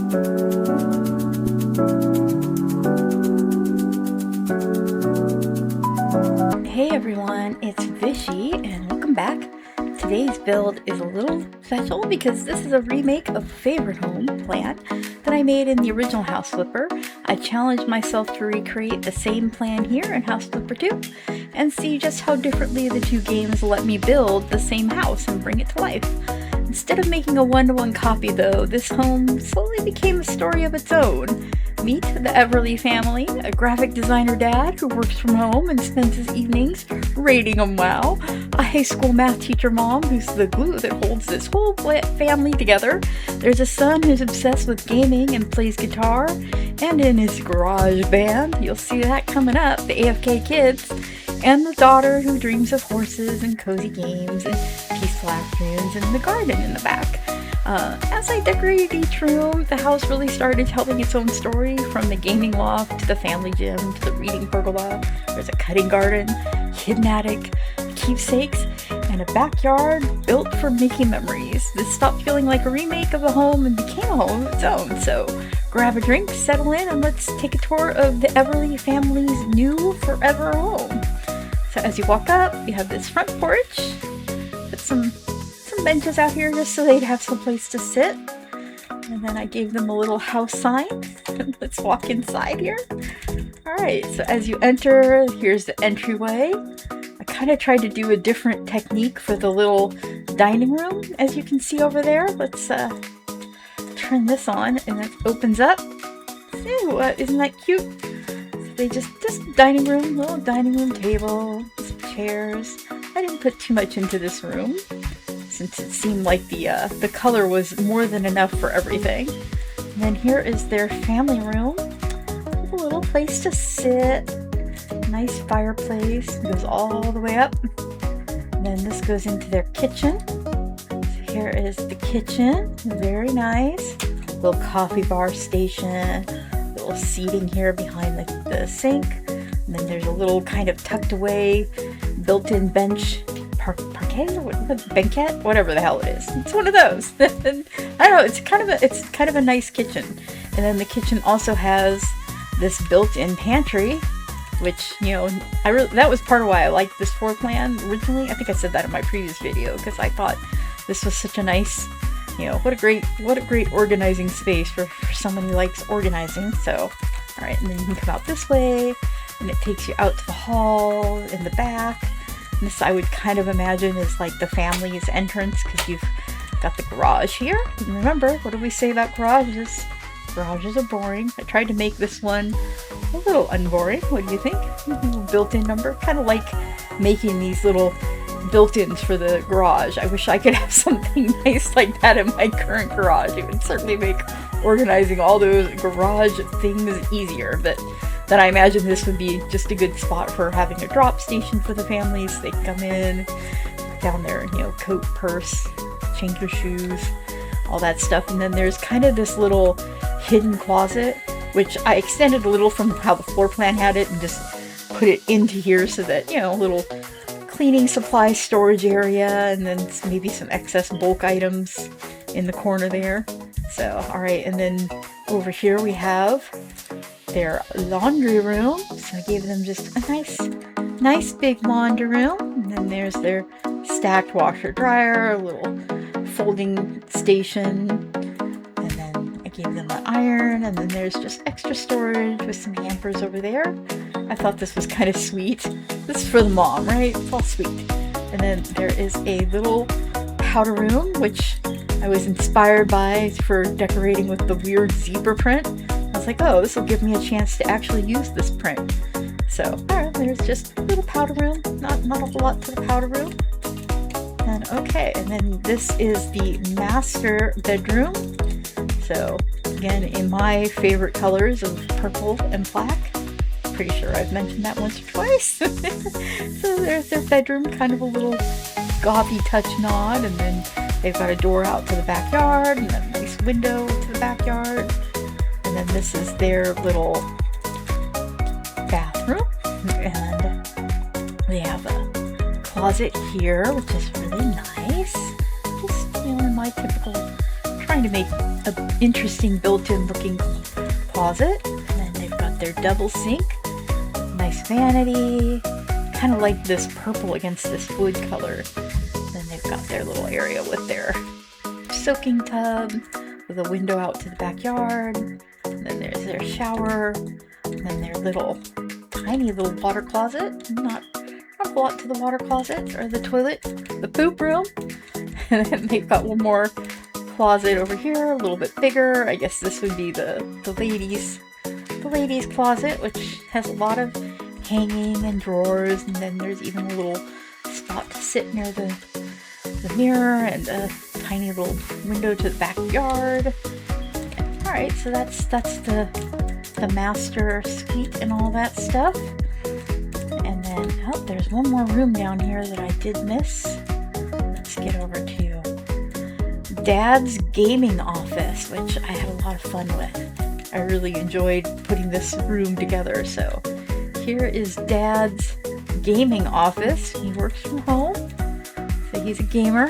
Hey everyone, it's Vishy and welcome back. Today's build is a little special because this is a remake of Favorite Home plan that I made in the original House Flipper. I challenged myself to recreate the same plan here in House Flipper 2 and see just how differently the two games let me build the same house and bring it to life. Instead of making a one-to-one copy though, this home slowly became a story of its own. Meet the Everly family, a graphic designer dad who works from home and spends his evenings rating them wow, a high school math teacher mom who's the glue that holds this whole family together. There's a son who's obsessed with gaming and plays guitar, and in his garage band, you'll see that coming up, the AFK Kids, and the daughter who dreams of horses and cozy games and peaceful afternoons and the garden in the back. As I decorated each room, the house really started telling its own story, from the gaming loft to the family gym to the reading pergola. There's a cutting garden, hidden attic, keepsakes, and a backyard built for making memories. This stopped feeling like a remake of a home and became a home of its own. So grab a drink, settle in, and let's take a tour of the Everly family's new forever home. So as you walk up, you have this front porch. Put some benches out here just so they'd have some place to sit. And then I gave them a little house sign. Let's walk inside here. Alright, so as you enter, here's the entryway. I kind of tried to do a different technique for the little dining room, as you can see over there. Let's turn this on and it opens up. Ooh, isn't that cute? So they just dining room, little dining room table, some chairs. I didn't put too much into this room, since it seemed like the color was more than enough for everything. And then here is their family room. A little place to sit. Nice fireplace. It goes all the way up. And then this goes into their kitchen. So here is the kitchen. Very nice. Little coffee bar station. Little seating here behind the sink. And then there's a little kind of tucked away built-in bench. Parquet? Banquette? Whatever the hell it is. It's one of those. I don't know, it's kind of a nice kitchen. And then the kitchen also has this built-in pantry, which, you know, that was part of why I liked this floor plan originally. I think I said that in my previous video, because I thought this was such a nice, you know, what a great organizing space for someone who likes organizing. So, alright, and then you can come out this way, and it takes you out to the hall in the back. This I would kind of imagine is like the family's entrance, because you've got the garage here. And remember, what do we say about garages? Garages are boring. I tried to make this one a little unboring. What do you think? Built-in number. Kind of like making these little built-ins for the garage. I wish I could have something nice like that in my current garage. It would certainly make organizing all those garage things easier, but then I imagine this would be just a good spot for having a drop station for the families. They can come in, put down their, you know, coat, purse, change their shoes, all that stuff. And then there's kind of this little hidden closet, which I extended a little from how the floor plan had it and just put it into here so that, you know, a little cleaning supply storage area, and then maybe some excess bulk items in the corner there. So, alright, and then over here we have their laundry room. So I gave them just a nice big laundry room. And then there's their stacked washer dryer, a little folding station. And then I gave them an iron, and then there's just extra storage with some hampers over there. I thought this was kind of sweet. This is for the mom, right? It's all sweet. And then there is a little powder room, which I was inspired by for decorating with the weird zebra print. I was like, oh, this will give me a chance to actually use this print. So, alright, there's just a little powder room. Not a whole lot to the powder room. And okay, and then this is the master bedroom. So, again, in my favorite colors of purple and black. Pretty sure I've mentioned that once or twice. So there's their bedroom, kind of a little gothy touch nod, and then they've got a door out to the backyard, and then a nice window to the backyard. And then this is their little bathroom, and they have a closet here, which is really nice. Just, you know, my typical, trying to make an interesting built-in looking closet. And then they've got their double sink, nice vanity, kind of like this purple against this wood color. Then they've got their little area with their soaking tub with a window out to the backyard. And then there's their shower, and then their little tiny little water closet. Not a lot to the water closet, or the toilet, the poop room. And then they've got one more closet over here, a little bit bigger. I guess this would be the ladies closet, which has a lot of hanging and drawers, and then there's even a little spot to sit near the mirror and a tiny little window to the backyard. Alright, so that's the master suite and all that stuff. And then, oh, there's one more room down here that I did miss. Let's get over to Dad's gaming office, which I had a lot of fun with. I really enjoyed putting this room together. So here is Dad's gaming office. He works from home, so he's a gamer.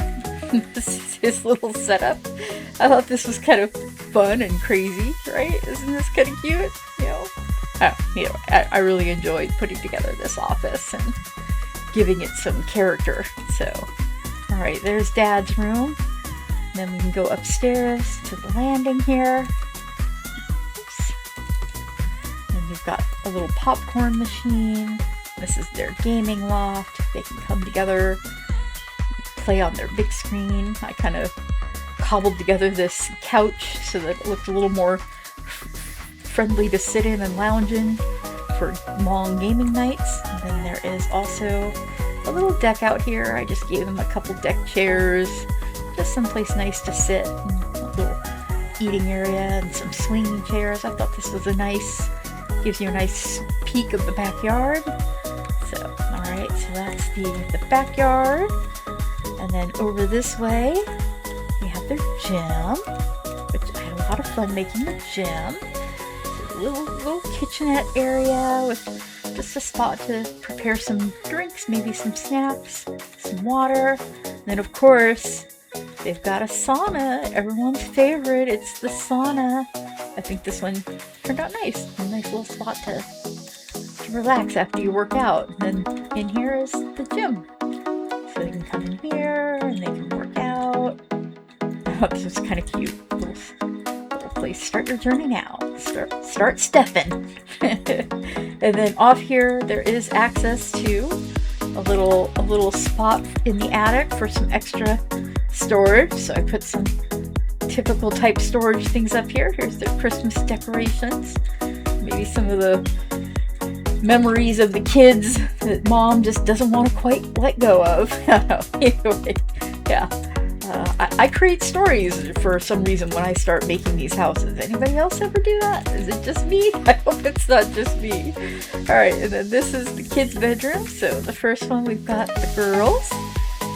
This is his little setup. I thought this was kind of fun and crazy, right? Isn't this kind of cute? I really enjoyed putting together this office and giving it some character. So, alright, there's Dad's room. And then we can go upstairs to the landing here. Oops. And you've got a little popcorn machine. This is their gaming loft. They can come together, play on their big screen. I kind of cobbled together this couch so that it looked a little more friendly to sit in and lounge in for long gaming nights. And then there is also a little deck out here. I just gave them a couple deck chairs, just someplace nice to sit, and a little eating area and some swinging chairs. I thought this was gives you a nice peek of the backyard. So, alright, so that's the backyard. And then over this way, we have their gym, which I had a lot of fun making the gym. Little kitchenette area with just a spot to prepare some drinks, maybe some snacks, some water. And then of course, they've got a sauna, everyone's favorite. It's the sauna. I think this one turned out nice. A nice little spot to relax after you work out. And then in here is the gym. So they can come in here and they can work out. Oh, this is kind of cute. Little place. Start your journey now. Start stepping. And then off here there is access to a little spot in the attic for some extra storage. So I put some typical type storage things up here. Here's their Christmas decorations. Maybe some of the memories of the kids that Mom just doesn't want to quite let go of. Anyway, yeah. I create stories for some reason when I start making these houses. Anybody else ever do that? Is it just me? I hope it's not just me. Alright, and then this is the kids' bedroom. So the first one, we've got the girls.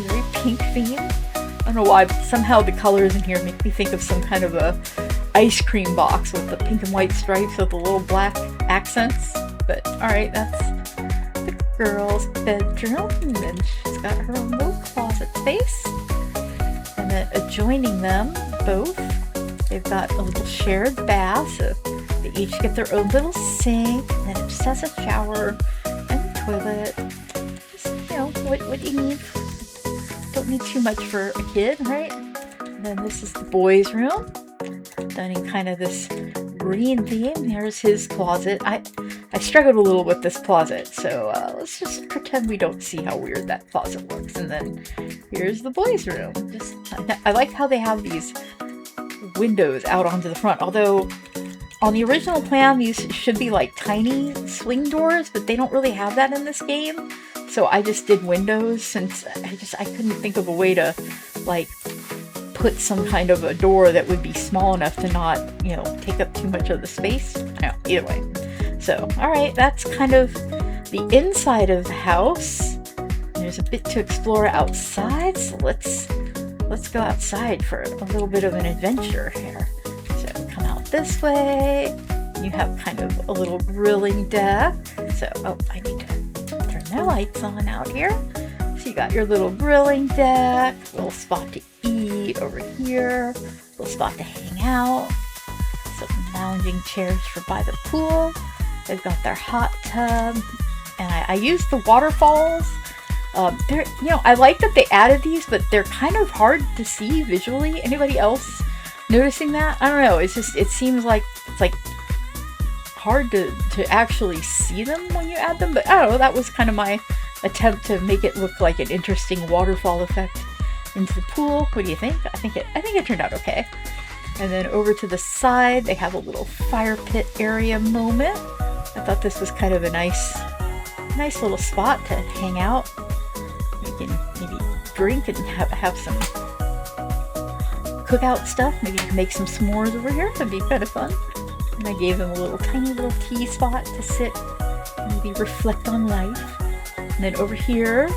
Very pink theme. I don't know why, but somehow the colors in here make me think of some kind of a ice cream box with the pink and white stripes with the little black accents. But alright, that's the girls' bedroom. And then she's got her own little closet space. And then adjoining them both, they've got a little shared bath, so they each get their own little sink, and then it just has a shower and a toilet. Just, what you need. Don't need too much for a kid, right? And then this is the boys' room, done in kind of this green theme. Here's his closet. I struggled a little with this closet, so let's just pretend we don't see how weird that closet looks. And then here's the boys' room. I like how they have these windows out onto the front, although on the original plan these should be like tiny swing doors, but they don't really have that in this game. So I just did windows since I couldn't think of a way to like put some kind of a door that would be small enough to not, take up too much of the space. Either way. So, alright, that's kind of the inside of the house. There's a bit to explore outside, so let's go outside for a little bit of an adventure here. So come out this way. You have kind of a little grilling deck. So, I need to turn my lights on out here. So you got your little grilling deck, little spot to eat over here, little spot to hang out. Some lounging chairs for by the pool. They've got their hot tub, and I used the waterfalls. They're, you know, I like that they added these, but they're kind of hard to see visually. Anybody else noticing that? I don't know. It's just, it seems like it's like hard to actually see them when you add them. But I don't know. That was kind of my attempt to make it look like an interesting waterfall effect into the pool. What do you think? I think it turned out okay. And then over to the side, they have a little fire pit area moment. I thought this was kind of a nice little spot to hang out. You can maybe drink and have some cookout stuff. Maybe you can make some s'mores over here. That'd be kind of fun. And I gave them a little tiny little tea spot to sit and maybe reflect on life. And then over here,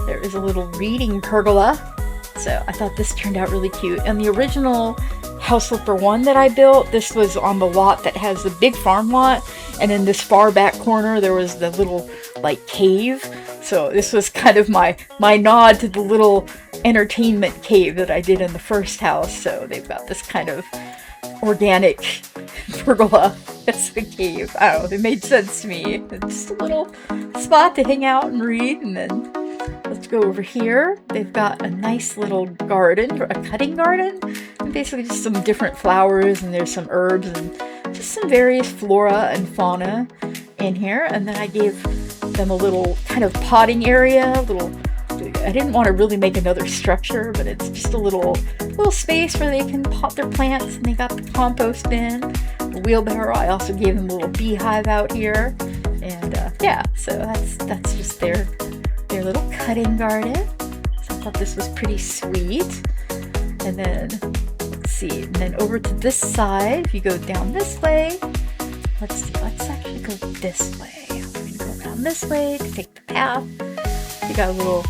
there is a little reading pergola. So I thought this turned out really cute. And the original House Flipper 1 that I built, this was on the lot that has the big farm lot. And in this far back corner, there was the little like cave. So this was kind of my nod to the little entertainment cave that I did in the first house. So they've got this kind of organic pergola as a cave. I don't know, it made sense to me. It's just a little spot to hang out and read. And then let's go over here. They've got a nice little garden, a cutting garden, and basically just some different flowers, and there's some herbs and just some various flora and fauna in here. And then I gave them a little kind of potting area, I didn't want to really make another structure, but it's just a little space where they can pot their plants, and they got the compost bin, a wheelbarrow. I also gave them a little beehive out here, and yeah, so that's just their little cutting garden. So I thought this was pretty sweet. And then let's see, and then over to this side, if you go down this way, let's actually go this way. I'm gonna go down this way to take the path. You got a little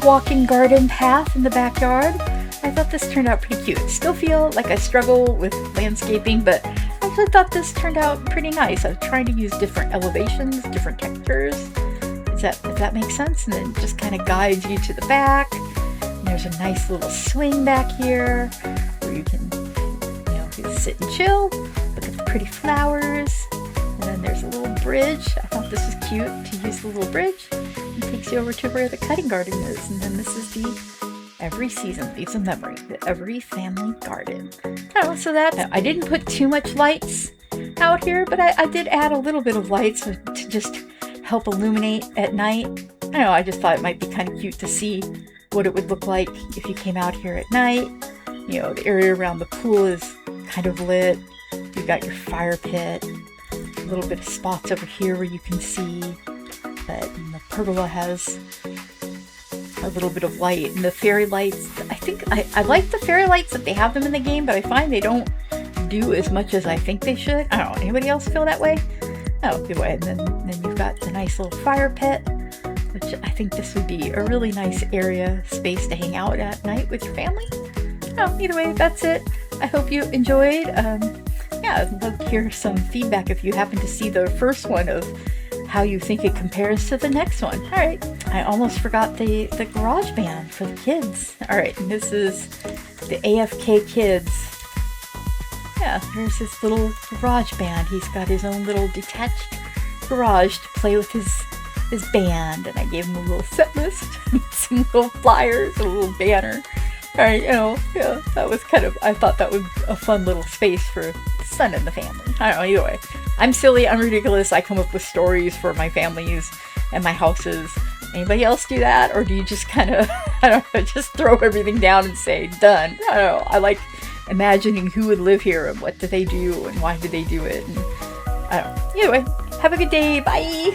walking garden path in the backyard. I thought this turned out pretty cute. I still feel like I struggle with landscaping, but I actually thought this turned out pretty nice. I was trying to use different elevations, different textures. If that makes sense? And then it just kind of guides you to the back. And there's a nice little swing back here where you can, you know, just sit and chill, look at the pretty flowers. And then there's a little bridge. I thought this was cute to use the little bridge. It takes you over to where the cutting garden is. And then this is the every season leaves a memory, the every family garden. Oh, so I didn't put too much lights out here, but I did add a little bit of lights to just help illuminate at night. I don't know, I just thought it might be kind of cute to see what it would look like if you came out here at night. You know, the area around the pool is kind of lit. You've got your fire pit, a little bit of spots over here where you can see. But the pergola has a little bit of light, and the fairy lights, I think I like the fairy lights that they have them in the game, but I find they don't do as much as I think they should. I don't know, anybody else feel that way? Oh, good way. And then you've got the nice little fire pit, which I think this would be a really nice space to hang out at night with your family. Oh, either way, that's it. I hope you enjoyed. Yeah, I'd love to hear some feedback if you happen to see the first one of how you think it compares to the next one. All right, I almost forgot the garage band for the kids. All right, and this is the AFK Kids. Yeah, there's this little garage band. He's got his own little detached garage to play with his band, and I gave him a little set list, some little flyers, a little banner. All right, you know, yeah, that was I thought that was a fun little space for the son and the family. I don't know, either way. I'm silly, I'm ridiculous, I come up with stories for my families and my houses. Anybody else do that? Or do you just kind of, I don't know, just throw everything down and say, done? I don't know, I like imagining who would live here and what do they do and why do they do it. And I don't know. Either way, have a good day, bye!